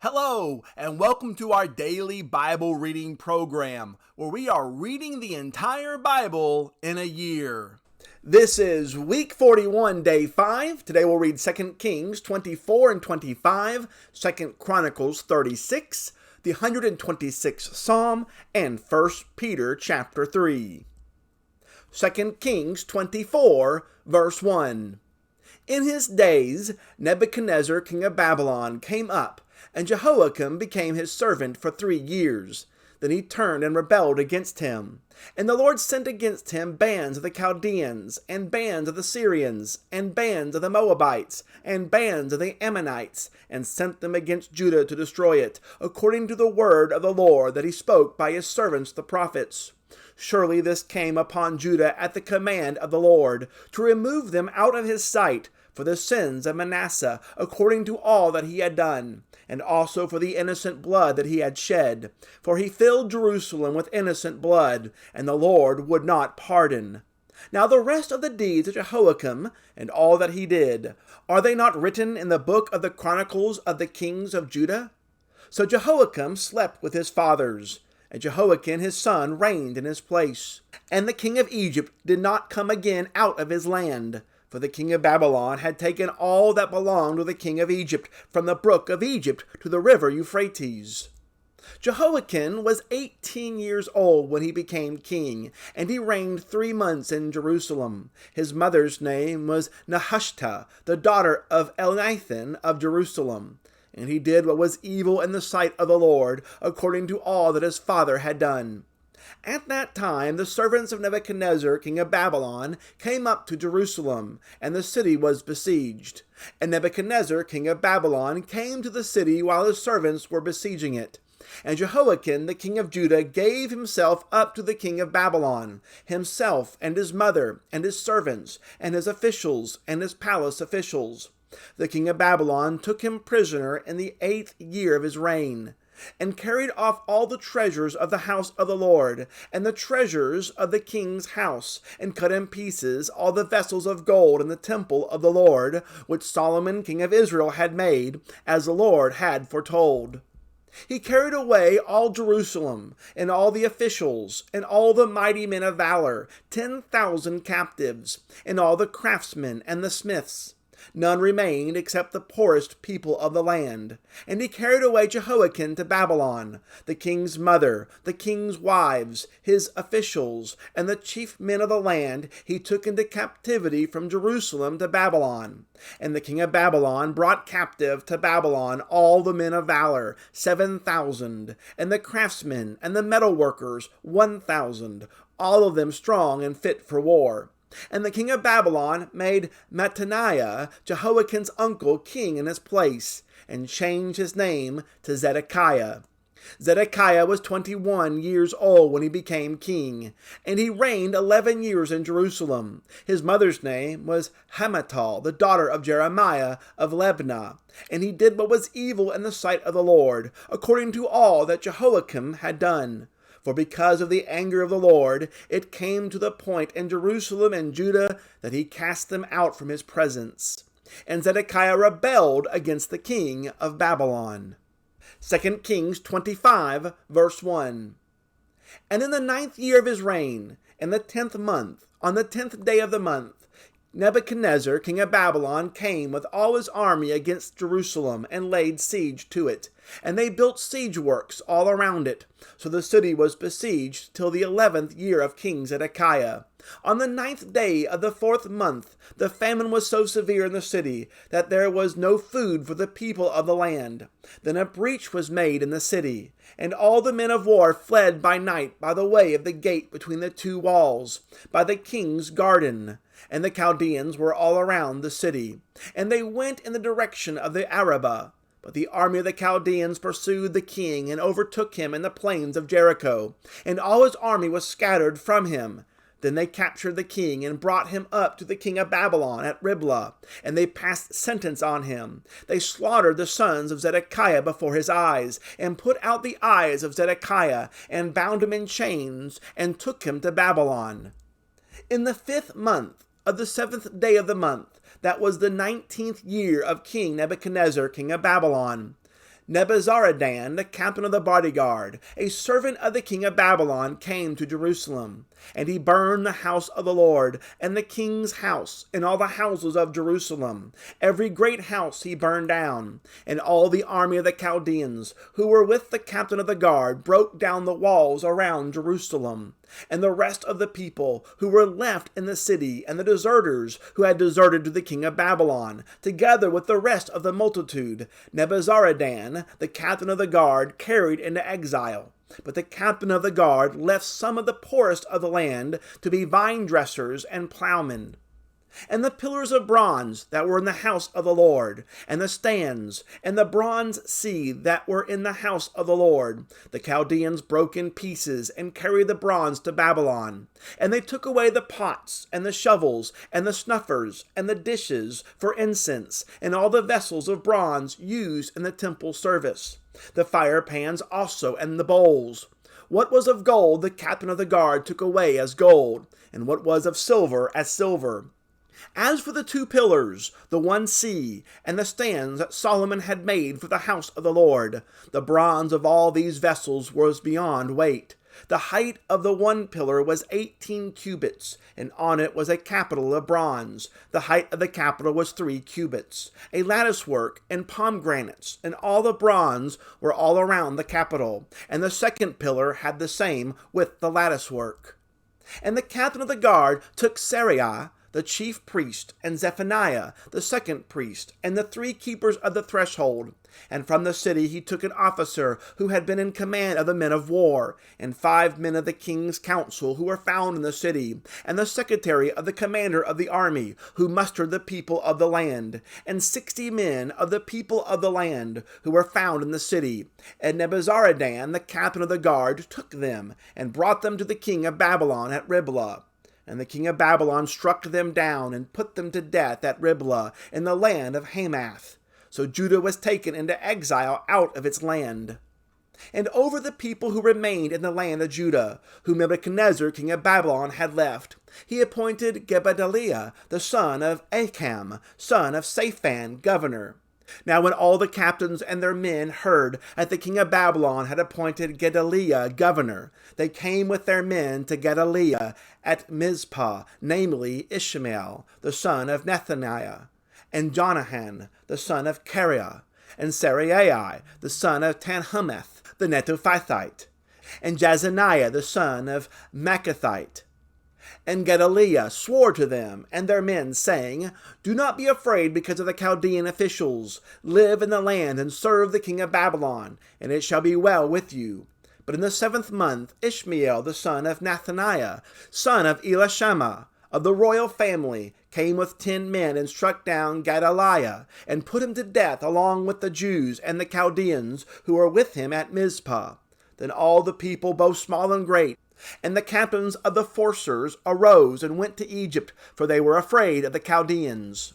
Hello, and welcome to our daily Bible reading program, where we are reading the entire Bible in a year. This is week 41, day 5. Today we'll read 2 Kings 24 and 25, 2 Chronicles 36, the 126th Psalm, and 1 Peter chapter 3. 2 Kings 24, verse 1. In his days, Nebuchadnezzar, king of Babylon, came up, and Jehoiakim became his servant for 3 years. Then he turned and rebelled against him. And the Lord sent against him bands of the Chaldeans, and bands of the Syrians, and bands of the Moabites, and bands of the Ammonites, and sent them against Judah to destroy it, according to the word of the Lord that he spoke by his servants the prophets. Surely this came upon Judah at the command of the Lord, to remove them out of his sight, for the sins of Manasseh, according to all that he had done, and also for the innocent blood that he had shed. For he filled Jerusalem with innocent blood, and the Lord would not pardon. Now the rest of the deeds of Jehoiakim, and all that he did, are they not written in the book of the Chronicles of the kings of Judah? So Jehoiakim slept with his fathers, and Jehoiakim his son reigned in his place. And the king of Egypt did not come again out of his land, for the king of Babylon had taken all that belonged to the king of Egypt, from the brook of Egypt to the river Euphrates. Jehoiakim was 18 years old when he became king, and he reigned 3 months in Jerusalem. His mother's name was Nehushta, the daughter of Elnathan of Jerusalem. And he did what was evil in the sight of the Lord, according to all that his father had done. At that time the servants of Nebuchadnezzar, king of Babylon, came up to Jerusalem, and the city was besieged. And Nebuchadnezzar, king of Babylon, came to the city while his servants were besieging it. And Jehoiakim, the king of Judah, gave himself up to the king of Babylon, himself and his mother, and his servants, and his officials, and his palace officials. The king of Babylon took him prisoner in the 8th year of his reign, and carried off all the treasures of the house of the Lord, and the treasures of the king's house, and cut in pieces all the vessels of gold in the temple of the Lord, which Solomon king of Israel had made, as the Lord had foretold. He carried away all Jerusalem, and all the officials, and all the mighty men of valor, 10,000 captives, and all the craftsmen and the smiths. None remained except the poorest people of the land. And he carried away Jehoiakim to Babylon, the king's mother, the king's wives, his officials, and the chief men of the land he took into captivity from Jerusalem to Babylon. And the king of Babylon brought captive to Babylon all the men of valor, 7,000, and the craftsmen and the metalworkers, 1,000, all of them strong and fit for war. And the king of Babylon made Mattaniah, Jehoiakim's uncle, king in his place, and changed his name to Zedekiah. Zedekiah was 21 years old when he became king, and he reigned 11 years in Jerusalem. His mother's name was Hamutal, the daughter of Jeremiah of Libnah, and he did what was evil in the sight of the Lord, according to all that Jehoiakim had done. For because of the anger of the Lord, it came to the point in Jerusalem and Judah that he cast them out from his presence. And Zedekiah rebelled against the king of Babylon. 2 Kings 25, verse 1. And in the 9th year of his reign, in the 10th month, on the 10th day of the month, Nebuchadnezzar, king of Babylon, came with all his army against Jerusalem and laid siege to it. And they built siege works all around it. So the city was besieged till the 11th year of King Zedekiah. On the 9th day of the 4th month, the famine was so severe in the city that there was no food for the people of the land. Then a breach was made in the city, and all the men of war fled by night by the way of the gate between the 2 walls, by the king's garden. And the Chaldeans were all around the city, and they went in the direction of the Arabah. But the army of the Chaldeans pursued the king and overtook him in the plains of Jericho, and all his army was scattered from him. Then they captured the king and brought him up to the king of Babylon at Riblah, and they passed sentence on him. They slaughtered the sons of Zedekiah before his eyes, and put out the eyes of Zedekiah, and bound him in chains, and took him to Babylon. In the 5th month of the 7th day of the month, that was the 19th year of King Nebuchadnezzar, king of Babylon, Nebuzaradan, the captain of the bodyguard, a servant of the king of Babylon, came to Jerusalem, and he burned the house of the Lord, and the king's house, and all the houses of Jerusalem. Every great house he burned down, and all the army of the Chaldeans, who were with the captain of the guard, broke down the walls around Jerusalem. And the rest of the people who were left in the city, and the deserters who had deserted to the king of Babylon, together with the rest of the multitude, Nebuzaradan, the captain of the guard, carried into exile. But the captain of the guard left some of the poorest of the land to be vine dressers and plowmen. And the pillars of bronze that were in the house of the Lord, and the stands, and the bronze sea that were in the house of the Lord, the Chaldeans broke in pieces and carried the bronze to Babylon. And they took away the pots, and the shovels, and the snuffers, and the dishes for incense, and all the vessels of bronze used in the temple service, the fire pans also, and the bowls. What was of gold the captain of the guard took away as gold, and what was of silver as silver. As for the two pillars, the one sea, and the stands that Solomon had made for the house of the Lord, the bronze of all these vessels was beyond weight. The height of the one pillar was 18 cubits, and on it was a capital of bronze. The height of the capital was 3 cubits, a latticework and pomegranates, and all the bronze were all around the capital. And the second pillar had the same with the latticework. And the captain of the guard took Seraiah, the chief priest, and Zephaniah, the second priest, and the 3 keepers of the threshold. And from the city he took an officer who had been in command of the men of war, and 5 men of the king's council who were found in the city, and the secretary of the commander of the army, who mustered the people of the land, and 60 men of the people of the land, who were found in the city. And Nebuzaradan, the captain of the guard, took them, and brought them to the king of Babylon at Riblah. And the king of Babylon struck them down and put them to death at Riblah in the land of Hamath. So Judah was taken into exile out of its land. And over the people who remained in the land of Judah, whom Nebuchadnezzar king of Babylon had left, he appointed Gebedaliah, the son of Acham, son of Shaphan, governor. Now when all the captains and their men heard that the king of Babylon had appointed Gedaliah governor, they came with their men to Gedaliah at Mizpah, namely Ishmael, the son of Nethaniah, and Jonahan, the son of Kareah, and Seraiah, the son of Tanhumeth, the Netophathite, and Jazaniah, the son of Maccathite. And Gedaliah swore to them and their men, saying, Do not be afraid because of the Chaldean officials. Live in the land and serve the king of Babylon, and it shall be well with you. But in the 7th month, Ishmael, the son of Nethaniah, son of Elishama, of the royal family, came with 10 men and struck down Gedaliah, and put him to death along with the Jews and the Chaldeans who were with him at Mizpah. Then all the people, both small and great, and the captains of the forcers arose and went to Egypt, for they were afraid of the Chaldeans.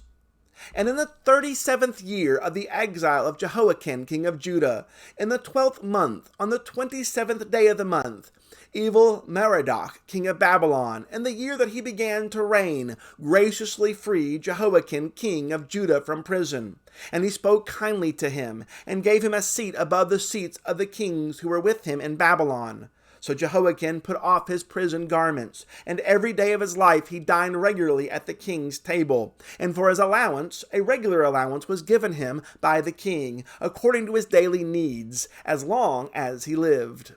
And in the 37th year of the exile of Jehoiakim king of Judah, in the 12th month, on the 27th day of the month, Evil-Merodach king of Babylon, in the year that he began to reign, graciously freed Jehoiakim king of Judah from prison. And he spoke kindly to him, and gave him a seat above the seats of the kings who were with him in Babylon. So Jehoiakim put off his prison garments, and every day of his life he dined regularly at the king's table. And for his allowance, a regular allowance was given him by the king, according to his daily needs, as long as he lived.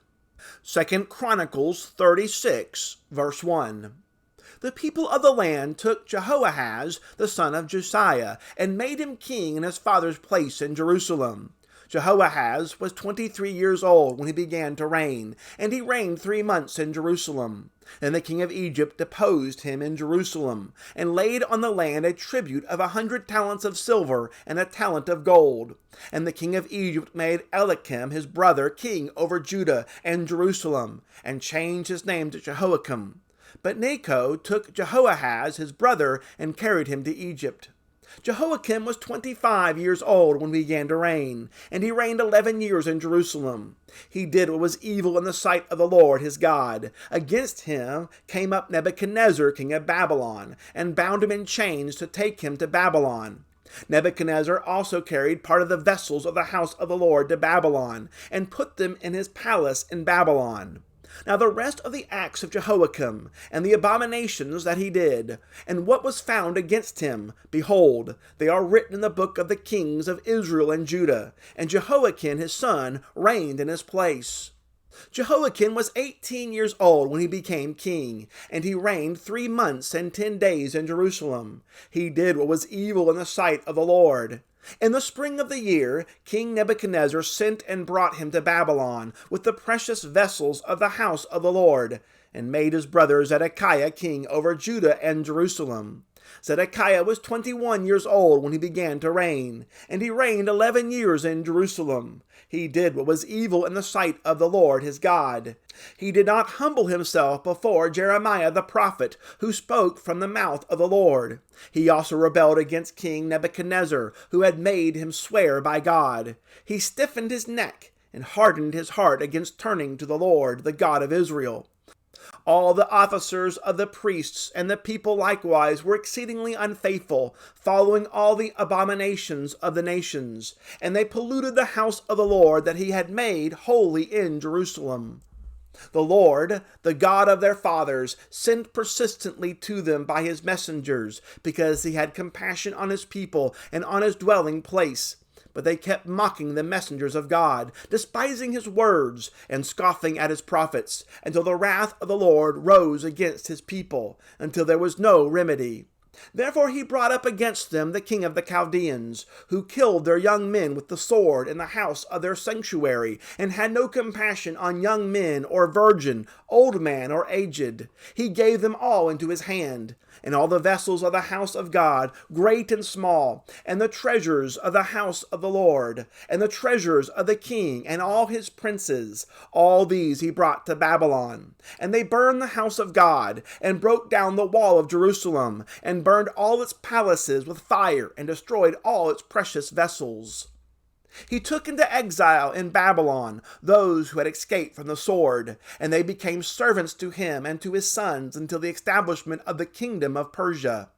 2 Chronicles 36, verse 1. The people of the land took Jehoahaz, the son of Josiah, and made him king in his father's place in Jerusalem. Jehoahaz was 23 years old when he began to reign, and he reigned 3 months in Jerusalem. Then the king of Egypt deposed him in Jerusalem, and laid on the land a tribute of 100 talents of silver and a talent of gold. And the king of Egypt made Eliakim his brother king over Judah and Jerusalem, and changed his name to Jehoiakim. But Necho took Jehoahaz his brother and carried him to Egypt. Jehoiakim was 25 years old when he began to reign, and he reigned 11 years in Jerusalem. He did what was evil in the sight of the Lord his God. Against him came up Nebuchadnezzar king of Babylon, and bound him in chains to take him to Babylon. Nebuchadnezzar also carried part of the vessels of the house of the Lord to Babylon, and put them in his palace in Babylon. Now the rest of the acts of Jehoiakim, and the abominations that he did, and what was found against him, behold, they are written in the book of the kings of Israel and Judah, and Jehoiakim his son reigned in his place. Jehoiakim was 18 years old when he became king, and he reigned 3 months and 10 days in Jerusalem. He did what was evil in the sight of the Lord. In the spring of the year, King Nebuchadnezzar sent and brought him to Babylon with the precious vessels of the house of the Lord, and made his brother Zedekiah king over Judah and Jerusalem. Zedekiah was 21 years old when he began to reign, and he reigned 11 years in Jerusalem. He did what was evil in the sight of the Lord his God. He did not humble himself before Jeremiah the prophet, who spoke from the mouth of the Lord. He also rebelled against King Nebuchadnezzar, who had made him swear by God. He stiffened his neck and hardened his heart against turning to the Lord, the God of Israel. All the officers of the priests and the people likewise were exceedingly unfaithful, following all the abominations of the nations, and they polluted the house of the Lord that he had made holy in Jerusalem. The Lord, the God of their fathers, sent persistently to them by his messengers, because he had compassion on his people and on his dwelling place. But they kept mocking the messengers of God, despising his words, and scoffing at his prophets, until the wrath of the Lord rose against his people, until there was no remedy. Therefore he brought up against them the king of the Chaldeans, who killed their young men with the sword in the house of their sanctuary, and had no compassion on young men or virgin, old man or aged. He gave them all into his hand, and all the vessels of the house of God, great and small, and the treasures of the house of the Lord, and the treasures of the king and all his princes. All these he brought to Babylon. And they burned the house of God, and broke down the wall of Jerusalem, and burned all its palaces with fire, and destroyed all its precious vessels. He took into exile in Babylon those who had escaped from the sword, and they became servants to him and to his sons until the establishment of the kingdom of Persia,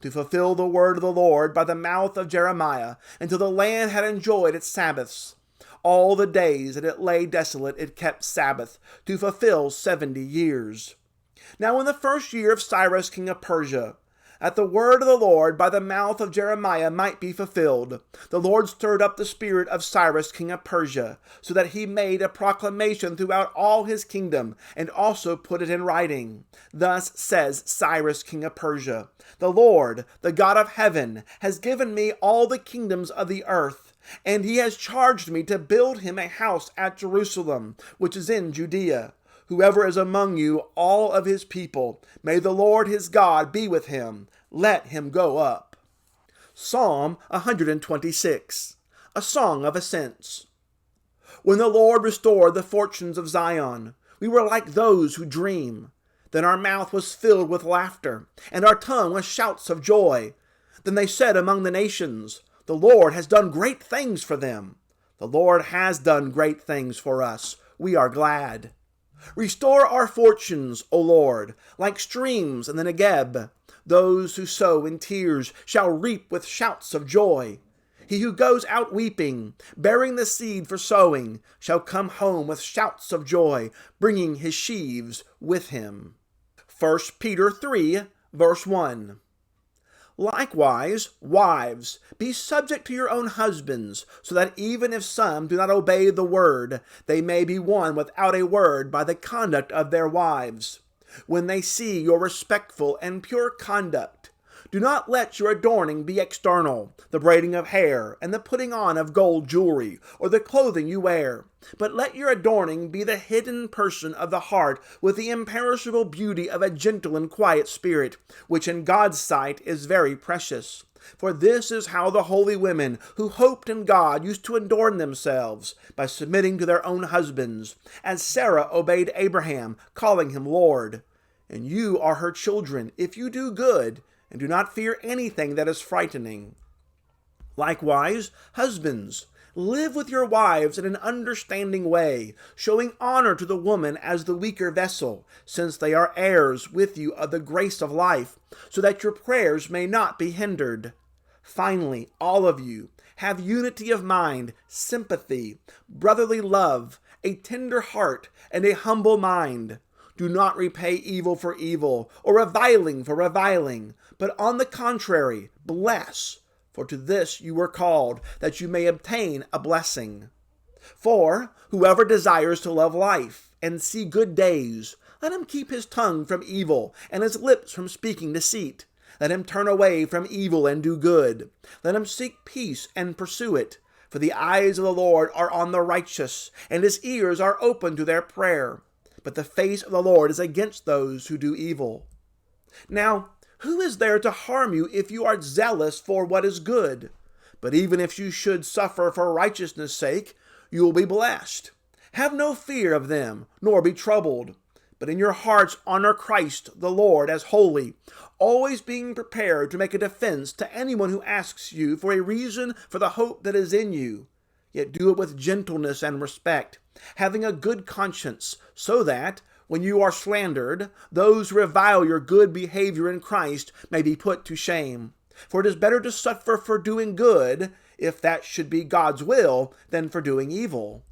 to fulfill the word of the Lord by the mouth of Jeremiah, until the land had enjoyed its Sabbaths. All the days that it lay desolate it kept Sabbath, to fulfill 70 years. Now in the first year of Cyrus king of Persia, that the word of the Lord by the mouth of Jeremiah might be fulfilled, the Lord stirred up the spirit of Cyrus king of Persia, so that he made a proclamation throughout all his kingdom, and also put it in writing. Thus says Cyrus king of Persia, the Lord, the God of heaven, has given me all the kingdoms of the earth, and he has charged me to build him a house at Jerusalem, which is in Judea. Whoever is among you, all of his people, may the Lord his God be with him. Let him go up. Psalm 126, a song of ascents. When the Lord restored the fortunes of Zion, we were like those who dream. Then our mouth was filled with laughter, and our tongue with shouts of joy. Then they said among the nations, the Lord has done great things for them. The Lord has done great things for us. We are glad. Restore our fortunes, O Lord, like streams in the Negeb. Those who sow in tears shall reap with shouts of joy. He who goes out weeping, bearing the seed for sowing, shall come home with shouts of joy, bringing his sheaves with him. 1 Peter 3, verse 1. Likewise, wives, be subject to your own husbands, so that even if some do not obey the word, they may be won without a word by the conduct of their wives. When they see your respectful and pure conduct, do not let your adorning be external, the braiding of hair, and the putting on of gold jewelry, or the clothing you wear. But let your adorning be the hidden person of the heart, with the imperishable beauty of a gentle and quiet spirit, which in God's sight is very precious. For this is how the holy women who hoped in God used to adorn themselves, by submitting to their own husbands, as Sarah obeyed Abraham, calling him Lord. And you are her children, if you do good, and do not fear anything that is frightening. Likewise, husbands, live with your wives in an understanding way, showing honor to the woman as the weaker vessel, since they are heirs with you of the grace of life, so that your prayers may not be hindered. Finally, all of you, have unity of mind, sympathy, brotherly love, a tender heart, and a humble mind. Do not repay evil for evil, or reviling for reviling, but on the contrary, bless, for to this you were called, that you may obtain a blessing. For whoever desires to love life and see good days, let him keep his tongue from evil and his lips from speaking deceit. Let him turn away from evil and do good. Let him seek peace and pursue it. For the eyes of the Lord are on the righteous, and his ears are open to their prayer. But the face of the Lord is against those who do evil. Now, who is there to harm you if you are zealous for what is good? But even if you should suffer for righteousness' sake, you will be blessed. Have no fear of them, nor be troubled. But in your hearts honor Christ the Lord as holy, always being prepared to make a defense to anyone who asks you for a reason for the hope that is in you. Yet do it with gentleness and respect, having a good conscience, so that, when you are slandered, those who revile your good behavior in Christ may be put to shame. For it is better to suffer for doing good, if that should be God's will, than for doing evil.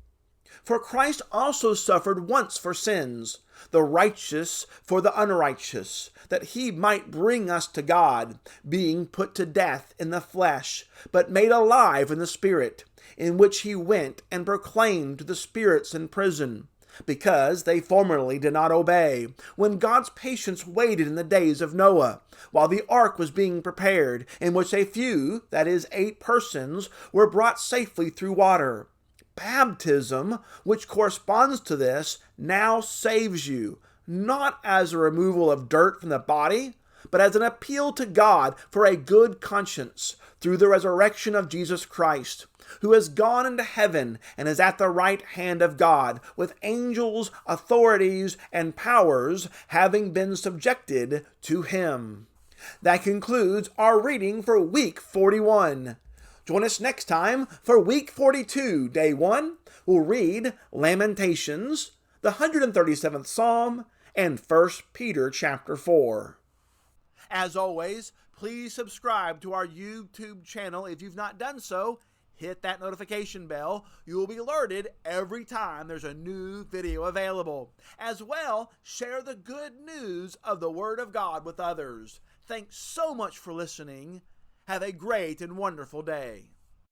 For Christ also suffered once for sins, the righteous for the unrighteous, that he might bring us to God, being put to death in the flesh, but made alive in the Spirit, in which he went and proclaimed to the spirits in prison, because they formerly did not obey, when God's patience waited in the days of Noah, while the ark was being prepared, in which a few, that is 8 persons, were brought safely through water. Baptism, which corresponds to this, now saves you, not as a removal of dirt from the body, but as an appeal to God for a good conscience through the resurrection of Jesus Christ, who has gone into heaven and is at the right hand of God, with angels, authorities, and powers having been subjected to him. That concludes our reading for week 41. Join us next time for week 42, day 1. We'll read Lamentations, the 137th Psalm, and 1 Peter chapter 4. As always, please subscribe to our YouTube channel if you've not done so. Hit that notification bell. You will be alerted every time there's a new video available. As well, share the good news of the Word of God with others. Thanks so much for listening. Have a great and wonderful day.